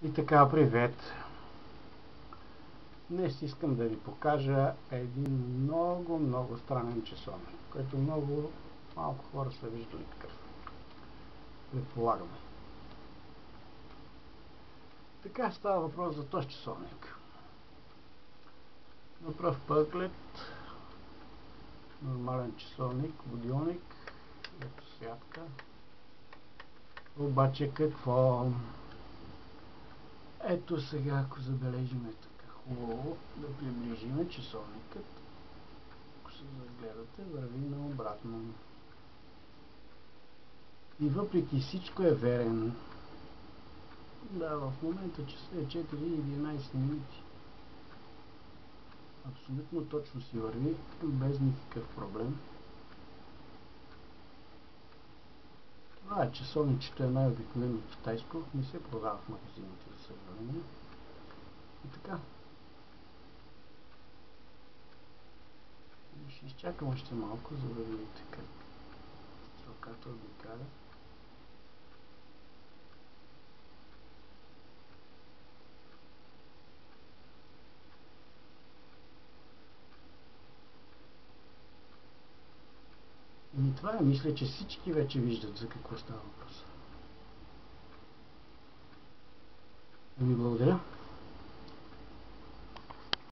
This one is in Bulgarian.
И така, привет! Днес искам да ви покажа един много странен часовник, който много малко хора са виждали такъв. Предполагам. Така става въпрос за този часовник. На пръв поглед нормален часовник, будилник, ето святка. Обаче какво? Ето сега, ако забележиме така хубаво, да приближиме часовникът, ако се загледате, върви наобратно. И въпреки всичко е верен. Да, в момента часа е 4:11 минути. Абсолютно точно си върви, без никакъв проблем. Това часовничето е най-обикновено китайско, не се продава в магазините, за съжаление. И така. Ще изчакам още малко, за да видите как стрелката обикаля. И това е, мисля, че всички вече виждат за какво става въпрос. Благодаря.